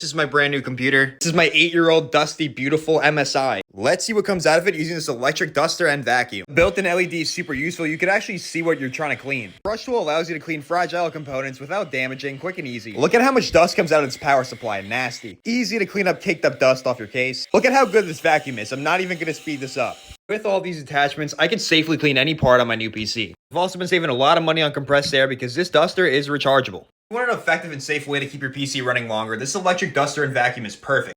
This is my brand new computer. This is my 8-year-old dusty, beautiful MSI. Let's see what comes out of it using this electric duster and vacuum. Built-in LED is super useful. You can actually see what you're trying to clean. Brush tool allows you to clean fragile components without damaging, quick and easy. Look at how much dust comes out of its power supply. Nasty. Easy to clean up caked up dust off your case. Look at how good this vacuum is. I'm not even going to speed this up. With all these attachments, I can safely clean any part on my new PC. I've also been saving a lot of money on compressed air because this duster is rechargeable. If you want an effective and safe way to keep your PC running longer, this electric duster and vacuum is perfect.